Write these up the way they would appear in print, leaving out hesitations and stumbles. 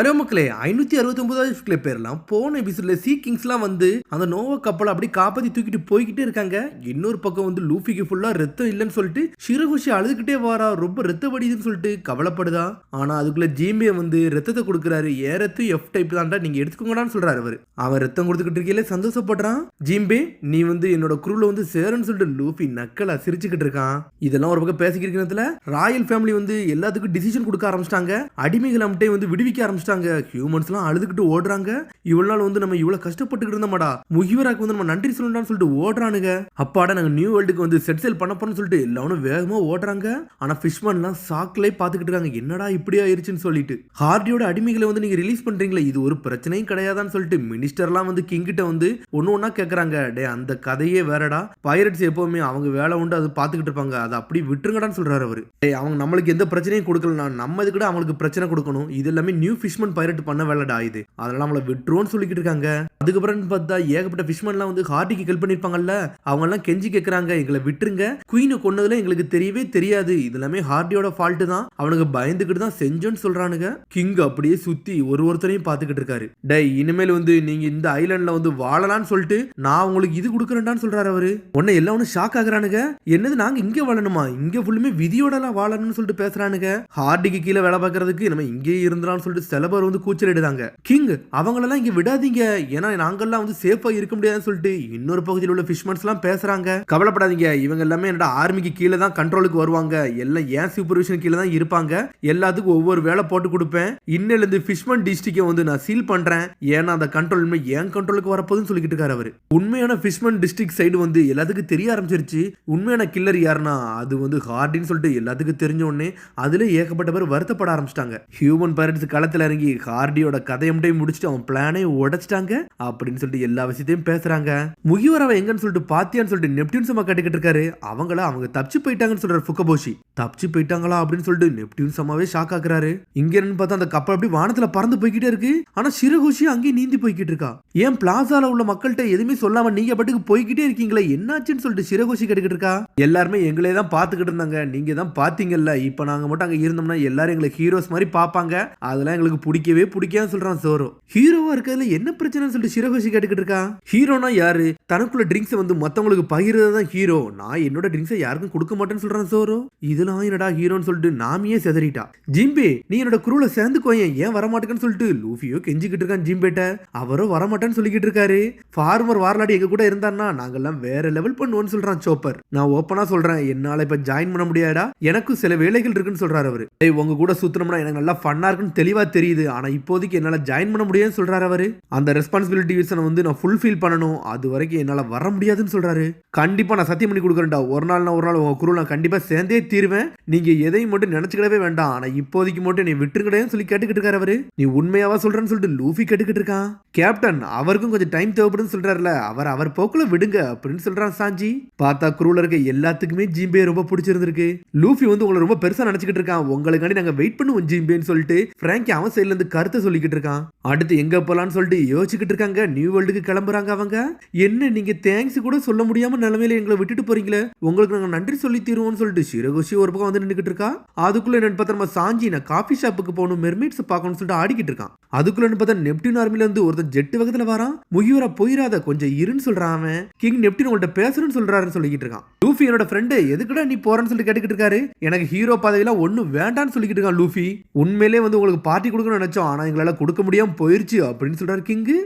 Hello மக்களே, 569வது பேர்லாம் போன எபிசோட்ல சீ கிங்ஸ்லாம் வந்து அந்த நோவா கப்பலை அப்படி காப்பாத்தி தூக்கிட்டு போய்கிட்டே இருக்காங்க. இன்னொரு பக்கம் வந்து லூஃபிக்கு ஃபுல்லா ரத்தம் இல்லைன்னு சொல்லிட்டு ஷிரகுஷி அழுதுகிட்டே வாரா, ரொம்ப ரத்த வடிதுன்னு சொல்லிட்டு கவலைப்படுதா. ஆனா அதுக்குள்ள ஜீம்பே வந்து ரத்தத்தை கொடுக்குறாரு. ஏன் ரத்தம் எஃப் டைப் தான்டா, நீங்க எடுத்துக்கோங்கடான்னு சொல்றாரு அவரு. அவன் ரத்தம் கொடுத்துக்கிட்டு இருக்கையில சந்தோஷப்படுறான். ஜீம்பே, நீ வந்து என்னோட குரூல வந்து சேரன்னு சொல்லிட்டு லூஃபி நக்கலா சிரிச்சுக்கிட்டு இருக்கான். இதெல்லாம் ஒரு பக்கம் பேசிக்கிறதுல ராயல் ஃபேமிலி வந்து எல்லாத்துக்கும் டிசிஷன் கொடுக்க ஆரம்பிச்சிட்டாங்க. அடிமைகள் அம்ட்டே வந்து விடுவிக்க ஆரம்பிச்சிட்டாங்க. ஹியூமன்ஸ்லாம் அழுதுகிட்டு ஓடுறாங்க. இவ்வளவு நாள் வந்து நம்ம இவ்வளவு கஷ்டப்பட்டுக்கிட்டு இருந்தோம்டா, முகிவராக்கு வந்து நம்ம நன்றி சொல்லணும்னு சொல்லிட்டு ஓடுறானுங்க. அப்பாடா நாங்க நியூ வேர்ல்டுக்கு வந்து செட் சேல் பண்ண போறோம்னு சொல்லிட்டு எல்லாரும் வேகமா ஓடுறாங்க. ஆனா ஃபிஷ்மன்லாம் சாக்லே பாத்துக்கிட்டு இருக்காங்க, என்னடா இப்படி ஆயிருச்சுன்னு சொல்லிட்டு. ஹார்டியோட அடிமைகளை வந்து நீங்க ரிலீஸ் பண்றீங்களா, இது ஒரு பிரச்சனையும் கிடையாதான்னு சொல்லிட்டு மினிஸ்டர்லாம் வந்து கிங் கிட்ட வந்து ஒன்னு ஒன்னா கேக்குறாங்க. டே, அந்த கதையே வேறடா, பைரட்ஸ் எப்பவுமே அவங்க வேலை உண்டு அது பாத்துக்கிட்டு இருப்பாங்க, அதை அப்படி விட்டுருங்கடான்னு சொல்றாரு அவரு. அவங்க நம்மளுக்கு எந்த பிரச்சனையும் கொடுக்கலனா நம்ம இதுக்கிட்ட அவங்களுக்கு பிரச்சனை கொடுக்கணும், இது எல்லாமே நியூ ஃபிஷ்மன் பைரட் பண்ண வேலைடா இது, அதனால நம்மள விட்டுருவோம்னு சொல்லிக்கிட்டு இருக்காங்க. அதுக்கப்புறம் பார்த்தா ஏகப்பட்ட ஃபிஷ்மன்லாம் வந்து ஹார்டிக்கு ஹெல்ப் பண்ணிருப்பாங்கல்ல, அவங்க எல்லாம் கெஞ்சி கேக்குறாங்க, எங்களை விட்டுருங்க, குயினை கொன்னதுல எங்களுக்கு தெரியவே தெரியாது, இது எல்லாமே ஹார்டியோட ஃபால்ட் தான், அவனுக்கு பயந்துகிட்டு தான் செஞ்சோன்னு சொல்றானுங்க. கிங் அப்படியே சுத்தி ஒருத்தரையும் பாத்துக்கிட்டு இருக்காரு. டே, இனிமேல் வந்து நீங்க இந்த ஐலாண்ட்ல வந்து வாழலாம்னு சொல்லிட்டு நான் உங்களுக்கு இது கொடுக்குறேன்டான்னு சொல்றாரு அவரு. உடனே எல்லாம் ஷாக் ஆகுறானுங்க. என்னது, நாங்க இங்க வாழணுமா, இங்க ஃபுல்லுமே விதியோட வாழணும்னு சொல்லிட்டு பேசுறானுங்க. ஹார்டிக்கு கீழே வேலை பார்க்கறதுக்கு நம்ம இங்கே இருந்தான்னு சொல்லிட்டு சில பேர் வந்து கூச்சலிடுதாங்க. கிங், அவங்களெல்லாம் இங்க விடாதீங்க, ஏன்னா நாங்கெல்லாம் வந்து சேஃபா இருக்க முடியாதுன்னு சொல்லிட்டு இன்னொரு பகுதியில் உள்ள ஃபிஷ்மன்ஸ் எல்லாம் பேசுறாங்க. கவலைப்படாதீங்க, இவங்க எல்லாமே என்னோட ஆர்மிக்கு கீழே தான் கண்ட்ரோலுக்கு வருவாங்க, எல்லாம் ஏன் சூப்பர்விஷன் கீழே தான் இருப்பாங்க, எல்லாத்துக்கும் ஒவ்வொரு வேலை போட்டு கொடுப்பேன், இன்னில இருந்து ஃபிஷ்மன் டிஸ்ட்ரிக்டை வந்து நான் சீல் பண்றேன், ஏன்னா அந்த கண்ட்ரோல் ஏன் கண்ட்ரோலுக்கு வரப்போகுதுன்னு சொல்லிக்கிட்டு இருக்காரு அவரு. உண்மையான ஃபிஷ்மன் டிஸ்ட்ரிக்ட் சைடு வந்து எல்லாத்துக்கும் தெரிய ஆரம்பிச்சிருச்சு. உண்மையான கில்லர் யாருன்னா அது வந்து ஹார்டின்னு சொல்லிட்டு எல்லாத்துக்கும் தெரிஞ்ச உடனே அதுல ஏகப்பட்ட பேர் வருத்தப்பட ஆரம்பிச்சிட்டாங்க. ஹியூமன் பைரட்ஸ் களத்துல இறங்கி ஹார்டியோட கதையை முடிச்சுட்டு அவன் பிளானே உடைச்சிட்டாங்க அப்படின்னு சொல்லிட்டு எல்லா விஷயத்தையும் பேசுறாங்க. முகிவரவ எங்கன்னு சொல்லிட்டு பாத்தியான்னு சொல்லிட்டு நெப்டியூன் சமா கட்டிக்கிட்டு இருக்காரு. அவங்க தப்பிச்சு போயிட்டாங்கன்னு சொல்றாரு ஃபுகபோஷி. தப்பிச்சு போயிட்டாங்களா அப்படின்னு சொல்லிட்டு நெப்டியூன் சமாவே ஷாக் ஆக்குறாரு. இங்க இருந்து பார்த்தா அந்த கப்பல் அப்படி வானத்துல பறந்து போய்கிட்டே இருக்கு. ஆனா ஷிரகுஷி அங்கேயே நீந்தி போய்கிட்டு இருக்கா. ஏன் பிளாசால உள்ள மக்கள்கிட்ட எதுவுமே சொல்லாம நீங்க பாட்டுக்கு போய்கிட்டே இருக்கீங்களா, என்னாச்சுன்னு சொல்லிட்டு ஷிரகுஷி கேட்டுக்கிட்டு இருக்கா. எல்லாருமே எங்களே தான் பாத்துக்கிட்டு இருந்தாங்க, நீங்க தான் பாத்தீங்கல்ல, இப்ப நாங்க மட்டும் அங்க இருந்தோம்னா எல்லாரும் எங்களை ஹீரோஸ் மாதிரி பாப்பாங்க, அதெல்லாம் எங்களுக்கு பிடிக்கவே பிடிக்காதுன்னு சொல்றான் சோரோ. ஹீரோவா இருக்கிறதுல என்ன பிரச்சனைன்னு சொல்லிட்டு ஷிரகுஷி கேட்டுக்கிட்டு இருக்கா. ஹீரோனா யாரு, தனக்குள்ள ட்ரிங்க்ஸ் வந்து மத்தவங்களுக்கு பகிர்றதுதான் ஹீரோ, நான் என்னோட ட்ரிங்க்ஸை யாருக்கும் கொடுக்க மாட்டேன்னு சொல்றான் சோரோ. இதெல்லாம் என்னடா ஹீரோன்னு சொல்லிட்டு நாமியே செதறிட்டா. ஜிம்பே, நீ என்னோட குரூல சேர்ந்துக்கோயேன், ஏன் வரமாட்டேன்னு சொல்லிட்டு லூஃபியோ கெஞ்சிக்கிட்டு இருக்கான் ஜிம்பேட்ட. அவரோ வரமாட்டேன்னு சொல்லிக்கிட்டு இருக்காரு. ஃபார்மர் வார்லாடி எங்க கூட இருந்தான்னா நாங்கெல்லாம் வேற லெவல் பண்ணுவோம்னு சொல்றான் சோப்பர். நான் ஓப்பனா சொல்றேன், என்னால இப்ப ஜாயின் பண்ண முடியாதா, எனக்கும் சில வேலைகள் இருக்குன்னு சொல்றாரு அவரு. உங்க கூட சுத்தணும்னா எனக்கு நல்லா ஃபன்னா இருக்குன்னு தெளிவா தெரியுது, ஆனா இப்போதைக்கு என்னால ஜாயின் பண்ண முடியாதுன்னு சொல்றாரு அவரு. அந்த ரெஸ்பான்சிபிலிட்டிஸ் வந்து நான் ஃபுல்ஃபில் பண்ணணும், அது வரைக்கும் என்னால வர முடியாதுன்னு சொல்றாரு. கண்டிப்பா நான் சத்தியம் பண்ணி கொடுக்குறேன்டா, ஒரு நாள் உங்க குரூல நான் கண்டிப்பா சேர்ந்தே தீருவேன், நீங்க எதையும் மட்டும் நினைச்சுக்கிடவே வேண்டாம், ஆனா இப்போதைக்கு மட்டும் நீ விட்டுருக்கடையும் சொல்லி கேட்டுக்கிட்டு இருக்காரு அவரு. நீ உண்மையாவா சொல்றேன்னு சொல்லிட்டு லூஃபி கேட்டுக்கிட்டு இருக்கான். கேப்டன், அவருக்கும் கொஞ்சம் டைம் தேவைப்படுன்னு சொல்றாருல, அவர் போக்குல விடுங்க அப்படின்னு சொல்றான் சாஞ்சி. பார்த்தா குரூல இருக்க எல்லாத்துக்குமே ஜிம்பே ரொம்ப பிடிச்சிருந்திருக்கு. லூஃபி வந்து உங்களை ரொம்ப பெருசா நினைச்சுக்கிட்டு இருக்கான், உங்களுக்காண்டி நாங்க வெயிட் பண்ணுவோம் ஜிம்பேன்னு சொல்லிட்டு பிராங்கி அவன் சைட்ல இருந்து கருத்தை சொல்லிக்கிட்டு இருக்கான். அடுத்து எங்க போலான்னு சொல்லிட்டு யோசிச்சுக்கிட்டு இருக்காங்க. நியூ வேர்ல்டுக்கு கிளம்புறாங்க அவங்க. என்ன நீங்க தேங்க்ஸ் கூட சொல்ல முடியாம நிலைமையில எங்களை விட்டுட்டு போறீங்களே, உங்களுக்கு நாங்க நன்றி சொல்லி தீருவோம்னு சொல்லிட்டு ஷிரகுஷி ஒரு பக்கம் வந்து நின்றுட்டு இருக்கா. அதுக்குள்ள என்னன்னு பார்த்தா நம்ம சாஞ்சி நான் காஃபி ஷாப்புக்கு போகணும், மெர்மெய்ட்ஸ் பார்க்கணும்னு சொல்லிட்டு ஆடிக்கிட்டு இருக்கான். அதுக்குள்ள பார்த்தா நெப்டியூன் ஆர்மில இருந்து ஒருத்தர் ஜெட் வேகத்துல வரான். முகிவரா போயிராத, கொஞ்சம் இருன்னு சொல்றான் அவன். கிங் நெப்டியூன் உங்கள்ட்ட பேசணும்னு சொல்றாருன்னு சொல்லிக்கிட்டு இருக்கான். லூஃபி என்னோட ஃப்ரெண்டு, எதுக்குடா நீ போறன்னு சொல்லிட்டு கேட்டுக்கிட்டு இருக்காரு. எனக்கு ஹீரோ பதவியெல்லாம் ஒன்னும் வேண்டான்னு சொல்லிக்கிட்டு இருக்கான் லூஃபி. உண்மையிலே வந்து உங்களுக்கு பார்ட்டி கொடுக்கணும்னு நினைச்சோம், ஆனா எங்களால கொடுக்க முடியாம போயிருச்சு அப்படின்னு சொல்றாரு கிங்.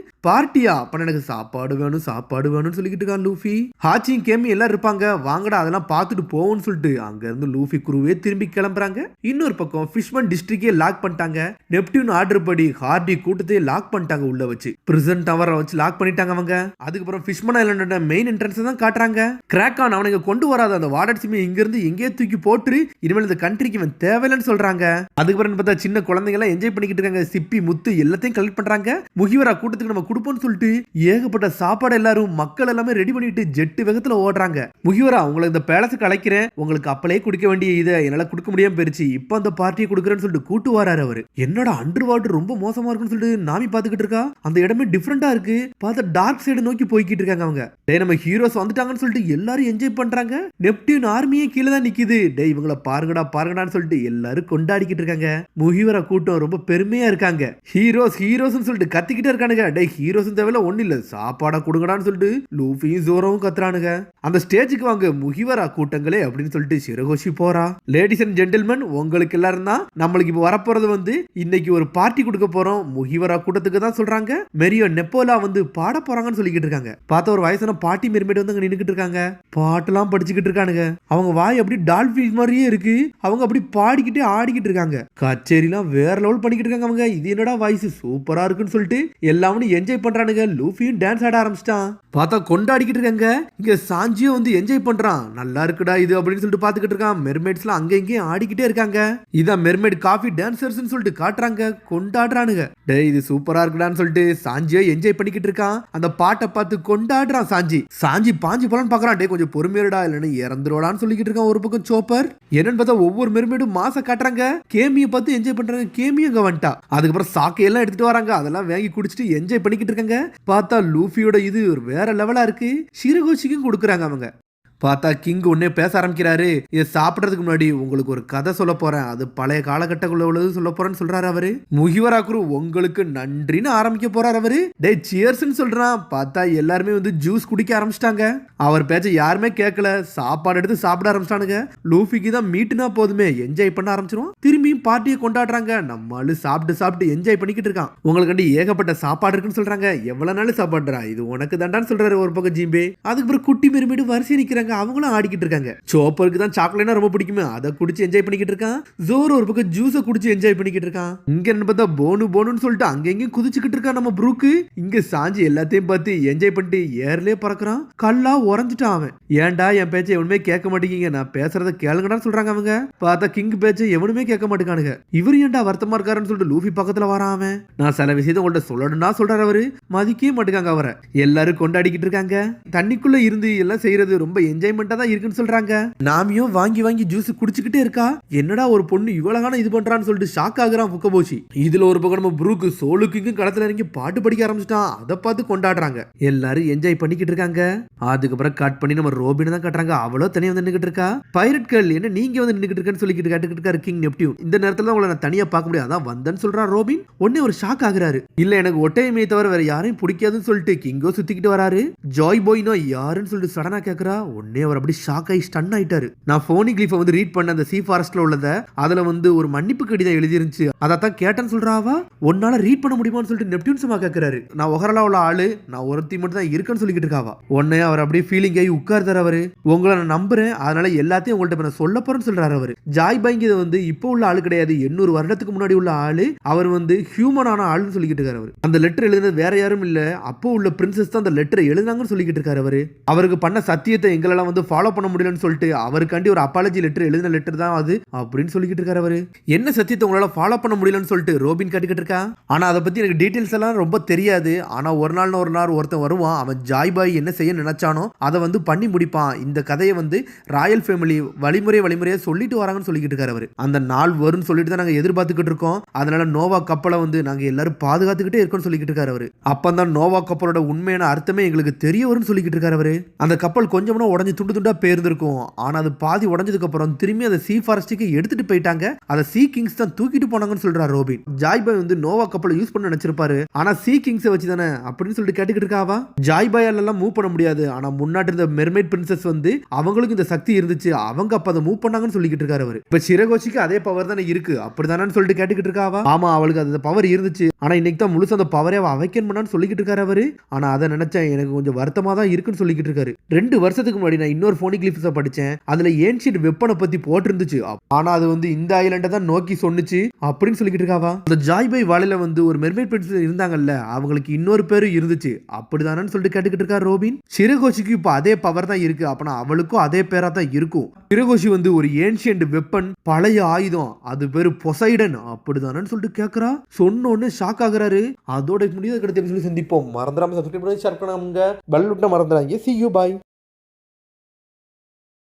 பார்ட்டியா, அப்ப எனக்கு சாப்பாடு வேணும்னு சொல்லிக்கிட்டு இருக்கான் லூஃபி. ஹாச்சியும் கேமி எல்லாம் இருப்பாங்க, வாங்கடா அதெல்லாம் பார்த்துட்டு போவோம்னு சொல்லிட்டு அங்க இருந்து லூஃபி குருவே திரும்பி கிளம்புறாங்க. இன்னொரு பக்கம் ஃபிஷ்மன் டிஸ்ட்ரிக்டே லாக் பண்ணிட்டாங்க. நெப்டியூன் ஆர்டர் படி ஹார்டி கூட்டத்தையே லாக் பண்ணிட்டாங்க, உள்ள வச்சு பிரிசன் டவரை வச்சு லாக் பண்ணிட்டாங்க அவங்க. அதுக்கப்புறம் ஃபிஷ்மன் ஐலண்டோட மெயின் என்ட்ரன்ஸ் தான் காட்டுறாங்க. கிராக்கான் அவனுக்கு கொண்டு வராத அந்த வார்டர்ஸுமே இங்க இருந்து எங்கேயே தூக்கி போட்டு இனிமேல் இந்த கண்ட்ரிக்கு இவன் தேவையில்லைன்னு சொல்றாங்க. அதுக்கப்புறம் பார்த்தா சின்ன குழந்தைங்க எல்லாம் என்ஜாய் பண்ணிக்கிட்டு இருக்காங்க. சிப்பி முத்து எல்லாத்தையும் கலெக்ட் பண்றாங்க. முகிவரா கூட்டத்துக்கு நம்ம கொடுப்போம்னு சொல்லிட்டு ஏகப்பட்ட சாப்பாடு எல்லாரும் மக்கள் எல்லாமே ரெடி பண்ணிட்டு ஜெட்டு வேகத்துல ஓடுறாங்க. முகிவரா உங்களை இந்த பேலஸுக்கு அழைக்கிறேன், உங்களுக்கு அப்பளே குடிக்க வேண்டிய இதை என்னால கொடுக்க முடியாம போயிருச்சு, இப்ப அந்த பார்ட்டியை கொடுக்குறேன்னு சொல்லிட்டு கூட்டு வராரு அவரு. என்னடா அண்டர் வாட்டர் ரொம்ப மோசமா இருக்குன்னு சொல்லிட்டு நாமி பாத்துக்கிட்டு இருக்கா. அந்த இடமே டிஃபரெண்டா இருக்கு. பார்த்தா டார்க் சைடு நோக்கி போய்கிட்டு இருக்காங்க அவங்க. டேய் நம்ம ஹீரோஸ் வந்துட்டாங்கன்னு சொல்லிட்டு எல்லாரும் என்ஜாய் பண்றாங்க. நெப்டியூன் ஆர்மியே கீழே தான் நிக்குது. டேய் இவங்கள பாருங்கடான்னு சொல்லிட்டு எல்லாரும் கொண்டாடிக்கிட்டு இருக்காங்க. முகிவரா கூட்டம் ரொம்ப பெருமையா இருக்காங்க. ஹீரோஸ்னு சொல்லிட்டு கத்திக்கிட்டே இருக்கானுங்க. டேய் ஹீரோஸ் தேவையில்ல ஒண்ணு இல்ல, சாப்பாடா கொடுங்கடான்னு சொல்லிட்டு லூஃபியும் ஜோரோவும் கத்துறானுங்க. அந்த ஸ்டேஜுக்கு வாங்க முகிவரா கூட்டங்களே அப்படின்னு சொல்லிட்டு சிரகோஷி போறா. லேடிஸ் அண்ட் ஜென்டில்மேன், உங்களுக்கு எல்லாரும் தான் நம்மளுக்கு இப்ப வரப்போறது வந்து இன்னைக்கு ஒரு பார்ட்டி கொடுக்க போறோம். முகிவரா கூட்டத்துக்கு தான் சொல்றாங்க. மெரியோ நெப்போலா வந்து பாட போறாங்கன்னு சொல்லிக்கிட்டு இருக்காங்க. பார்த்தா ஒரு வயசான பாட்டி மெர்மைட் வந்து அங்க நின்னுக்கிட்டு இருக்காங்க. பாட்டெல்லாம் படிச்சுக்கிட்டு இருக்கானுங்க. அவங்க வாய் அப்படி டால்பின் மாதிரியே இருக்கு. அவங்க அப்படி பாடிக்கிட்டே ஆடிக்கிட்டு இருக்காங்க. கச்சேரிலாம் வேற லெவல் பண்ணிக்கிட்டு இருக்காங்க அவங்க. இது என்னடா வாய்ஸ் சூப்பரா இருக்குன்னு சொல்லிட்டு எல்லாமே என்ஜாய் பண்றானுங்க. லூஃபியும் டான்ஸ் ஆட ஆரம்பிச்சிட்டான். பார்த்தா கொண்டாடிக்கிட்டு இருக்காங்க. இங்க சாஞ்சியும் வந்து என்ஜாய் பண்றான். நல்லா இருக்குடா இது அப்படின்னு சொல்லிட்டு பாத்துக்கிட்டு இருக்கான். மெர்மைட்ஸ்லாம் அங்க இங்கேயும் ஆடிக்கிட்டே இருக்காங்க. இதான் மெர்மைட் காஃபி டான்சர்ஸ் சொல்லிட்டு காட்டுறாங்க. கொண்டாடுறானுங்க. டேய் இது சூப்பரா இருக்குடான்னு சொல்லிட்டு சாஞ்சியை என்ஜாய் பண்ணிக்கிட்டு இருக்கான். அந்த பாட்டை பார்த்து கொண்டாடுறான். சாஞ்சி பாஞ்சு போலான்னு பாக்குறான். டே கொஞ்சம் பொறுமையடா இல்லன்னு இறந்துருவாடான்னு சொல்லிக்கிட்டு இருக்கான். ஒரு பக்கம் சோப்பர் என்னன்னு பார்த்தா ஒவ்வொரு மெர்மைடும் மாச காட்டுறாங்க. கேமியை பார்த்து என்ஜாய் பண்றாங்க. கேமி அங்க வந்துட்டா. அதுக்கப்புறம் சாக்கையெல்லாம் எடுத்துட்டு வராங்க. அதெல்லாம் வாங்கி குடிச்சிட்டு என்ஜாய் பண்ணிக்கிட்டு இருக்காங்க. பார்த்தா லூஃபியோட இது வேற லெவலா இருக்கு. ஷிரகோஷிக்கும் கொடுக்குறாங்க அவங்க. பார்த்தா கிங் உடனே பேச ஆரம்பிக்கிறாரு. இதை சாப்பிடறதுக்கு முன்னாடி உங்களுக்கு ஒரு கதை சொல்ல போறேன், அது பழைய காலகட்டக்குள்ள உள்ளது சொல்ல போறேன்னு சொல்றாரு அவரு. முகிவராக்குரு உங்களுக்கு நன்றின்னு ஆரம்பிக்க போறாரு அவரு. டே சியர்ஸ்ன்னு சொல்றான். பார்த்தா எல்லாருமே வந்து ஜூஸ் குடிக்க ஆரம்பிச்சிட்டாங்க. அவர் பேச்ச யாருமே கேட்கல. சாப்பாடு எடுத்து சாப்பிட ஆரம்பிச்சிட்டானுங்க. லூஃபிக்கு தான் மீட்டுனா போதுமே என்ஜாய் பண்ண ஆரம்பிச்சிரும். திரும்பியும் பார்ட்டியை கொண்டாடுறாங்க. நம்மளு சாப்பிட்டு என்ஜாய் பண்ணிக்கிட்டு இருக்கான். உங்களுக்கு ஏகப்பட்ட சாப்பாடு இருக்குன்னு சொல்றாங்க. எவ்வளவு நாள் சாப்பாடுறா, இது உனக்கு தாண்டான்னு சொல்றாரு ஒரு பக்கம் ஜிம்பே. அதுக்கப்புறம் குட்டி மெருமீடு வரிசை நிக்கிறாங்க. அவங்களும் ஆடிக்கிட்டு இருக்காங்க. சோப்பருக்கு தான் சாக்லேட்னா ரொம்ப பிடிக்குமே, அதை குடிச்சு என்ஜாய் பண்ணிக்கிட்டு இருக்கான். ஜோரோ ஒரு பக்கம் ஜூஸை குடிச்சு என்ஜாய் பண்ணிக்கிட்டு இருக்கான். இங்க என்ன பார்த்தா போனுன்னு சொல்லிட்டு அங்க எங்கேயும் குதிச்சுக்கிட்டு இருக்கான் நம்ம ப்ரூக்கு. இங்க சாஞ்சி எல்லாத்தையும் பார்த்து என்ஜாய் பண்ணிட்டு ஏர்லயே பறக்குறான். கல்லா உறைஞ்சிட்டான் அவன். ஏன்டா என் பேச்சை எவனுமே கேட்க மாட்டேங்க, நான் பேசுறத கேளுங்கடான்னு சொல்றாங்க அவங்க. பார்த்தா கிங் பேச்சை எவனுமே கேட்க மாட்டேங்கானுங்க. இவர் ஏன்டா வருத்தமா இருக்காருன்னு சொல்லிட்டு லூஃபி பக்கத்துல வரான் அவன். நான் சில விஷயத்தை உங்கள்ட்ட சொல்லணும்னா சொல்றாரு அவரு. மதிக்கவே மாட்டேங்காங்க அவரை. எல்லாரும் கொண்டாடிக்கிட்டு இருக்காங்க. தண்ணிக்குள்ள இருந்து எல்லாம் செய்யறது ரொம்ப என்ஜாய்மெண்டா தான் இருக்குன்னு சொல்றாங்க. நாமியும் வாங்கி ஜூஸ் குடிச்சுக்கிட்டே இருக்கா. என்னடா ஒரு பொண்ணு இவ்வளவு இது பண்றான்னு சொல்லிட்டு ஷாக் ஆகுறான் புக்கபோஷி. இதுல ஒரு பக்கம் நம்ம ப்ரூக்கு சோலுக்கும் களத்துல இறங்கி பாட்டு படிக்க ஆரம்பிச்சிட்டான். அதை பார்த்து கொண்டாடுறாங்க. எல்லாரும் என்ஜாய் பண்ணிக்கிட்டு இருக்காங்க. அதுக்கப்புறம் கட் பண்ணி நம்ம ரோபின் தான் கட்டுறாங்க. அவ்வளோ தனியா வந்து நின்னுக்கிட்டு இருக்கா. பைரட் கேர்ள் என்ன நீங்க வந்து நின்னுக்கிட்டு இருக்கேன்னு சொல்லிக்கிட்டு கேட்டுக்கிட்டு இருக்காரு கிங் நெப்டியூன். இந்த நேரத்துல உங்களை நான் தனியா பார்க்க முடியாது, அதான் வந்தேன்னு சொல்றான் ரோபின். உடனே ஒரு ஷாக் ஆகுறாரு. இல்ல எனக்கு ஒட்டையமே தவிர வேற யாரையும் பிடிக்காதுன்னு சொல்லிட்டு கிங்கோ சுத்திக்கிட்டு வராரு. ஜாய் பாய்னோ யாருன்னு சொல்லிட்டு சடனா கேக்குறா. உடனே அவர் அப்படி ஷாக் ஆகி ஸ்டன் ஆயிட்டாரு. நான் போனிகிளிஃபை வந்து ரீட் பண்ண அந்த சீ ஃபாரஸ்ட்ல உள்ளத, அதுல வந்து ஒரு மன்னிப்பு கடிதம் எழுதி இருந்துச்சு, அதான் கேட்டேன்னு சொல்றாவா. உன்னால ரீட் பண்ண முடியுமான்னு சொல்லிட்டு நெப்டியூன் சும்மா கேக்குறாரு. நான் ஒஹரலா உள்ள ஆளு, நான் ஒருத்தி மட்டும் தான் இருக்கேன்னு சொல்லிக்கிட்டு இருக்காவா. உடனே அவர் அப்படியே ஃபீலிங் ஆகி உட்கார்ந்தார் அவரு. உங்களை நான் நம்புறேன், அதனால எல்லாத்தையும் உங்கள்ட்ட நான் சொல்ல போறேன்னு சொல்றாரு அவரு. ஜாய் பாய்ங்க வந்து இப்போ உள்ள ஆளு கிடையாது, 800 வருடத்துக்கு முன்னாடி உள்ள ஆளு. அவர் வந்து ஹியூமனான ஆளுன்னு சொல்லிக்கிட்டு இருக்காரு அவரு. அந்த லெட்டர் எழுதுனது வேற யாரும் இல்ல, அப்போ உள்ள பிரின்சஸ் தான் அந்த லெட்டர் எழுதுனாங்கன்னு சொல்லிக்கிட்டு இருக்காரு அவரு. அவருக்கு பண்ண சத்தியத்தை எங்களெல்லாம் வந்து ஃபாலோ பண்ண முடியலன்னு சொல்லிட்டு அவருக்காண்டி ஒரு அப்பாலஜி லெட்டர் எழுதின லெட்டர் தான் அது அப்படின்னு சொல்லிக்கிட்டு இருக்காரு அவரு. என்ன சத்தியத்தை உங்களால ஃபாலோ பண்ண முடியலன்னு சொல்லிட்டு ரோபின் கேட்டுக்கிட்டு இருக்கா. ஆனா அதை பத்தி எனக்கு டீடைல்ஸ் எல்லாம் ரொம்ப தெரியாது. ஆனா ஒரு நாள் ஒருத்தன் வருவான், அவன் ஜாய் பாய் என்ன செய்ய நினைச்சானோ அதை வந்து பண்ணி முடிப்பான். இந்த கதையை வந்து ராயல் ஃபேமிலி வழிமுறையா சொல்லிட்டு வராங்கன்னு சொல்லிக்கிட்டு இருக்காரு அவரு. அந்த நாள் வரும்னு சொல்லிட்டு தான் நாங்க எதிர்பார்த்துக்கிட்டு இருக்கோம். அதனால நோவா கப்பலை வந்து நாங்க எல்லாரும் பாதுகாத்துக்கிட்டே இருக்கோம்னு சொல்லிக்கிட்டு இருக்காரு அவரு. அப்பந்தான் நோவா கப்பலோட உண்மையான அர்த்தமே எங்களுக்கு தெரிய வரும்னு சொல்லிக்கிட்டு இருக்காரு அவரு. அந்த கப்பல் கொஞ்சம்னா உடஞ்சி துண்டா பேர்ந்திருக்கும். ஆனா அது பாதி உடஞ்சதுக்கு அப்புறம் திரும்பி அதை சீ ஃபாரஸ்டுக்கு எடுத்துட்டு போயிட்டாங்க. அதை சீ கிங்ஸ் தான் தூக்கிட்டு போனாங்கன்னு சொல்றாரு ரோபின். ஜாய் பாய் வந்து நோவா கப்பலை யூஸ் பண்ண நினைச்சிருப்பாரு, ஆனா சீ கிங்ஸை வச்சு தானே அப்படின்னு சொல்லிட்டு கேட்டுக்கிட்டு இருக்காவா. ஜாய் பாயால எல்லாம் மூவ் பண்ண முடியாது, ஆனா முன்னாடி இருந்த மெர்மைட் பிரின்சஸ் வந்து அவங்களுக்கு இந்த சக்தி இருந்துச்சு, அவங்க அப்ப அதை மூவ் பண்ணாங்கன்னு சொல்லிக்கிட்டு இருக்காரு அவரு. இப்ப சிரகோஷிக்கு அதே பவர் தானே இருக்கு, அப்படிதானு சொல்லிட்டு கேட்டுக்கிட்டு இருக்காவா. ஆமா அவளுக்கு அந்த பவர் இருந்துச்சு, ஆனா இன்னைக்கு தான் முழுசா அந்த பவரே அவைக்கன் பண்ணான்னு சொல்லிக்கிட்டு இருக்காரு அவரு. ஆனா அதை நினைச்சா எனக்கு கொஞ்சம் வருத்தமா தான் இருக்குன்னு சொல்லிக்கிட்டு இருக்காரு. 2 வருஷத்துக்கு முன்னாடி முன்னாடி நான் இன்னொரு போனிகிளிப்ஸை படிச்சேன். அதுல ஏன்ஷியன்ட் வெப்பனை பத்தி போட்டிருந்துச்சு. ஆனா அது வந்து இந்த ஐலண்டை தான் நோக்கி சொன்னுச்சு அப்படின்னு சொல்லிக்கிட்டு இருக்காவா. அந்த ஜாய் பை வாழையில வந்து ஒரு மெர்மைட் பிரின்சஸ் இருந்தாங்கல்ல, அவங்களுக்கு இன்னொரு பேரு இருந்துச்சு அப்படிதானு சொல்லிட்டு கேட்டுக்கிட்டு இருக்கா ரோபின். சிரகோஷிக்கு இப்போ அதே பவர் தான் இருக்கு, அப்பனா அவளுக்கும் அதே பேரா தான் இருக்கும். சிரகோஷி வந்து ஒரு ஏன்ஷியன்ட் வெப்பன், பழைய ஆயுதம், அது பேரு பொசைடன் அப்படிதானு சொல்லிட்டு கேக்குறா. சொன்னோன்னு ஷாக் ஆகுறாரு. அதோட முடியாத கிடைத்த சந்திப்போம். மறந்துடாம சப்ஸ்கிரைப் பண்ணி ஷேர் பண்ணுங்க. பெல் பட்டனை மறந்துடாதீங்க. See you, bye.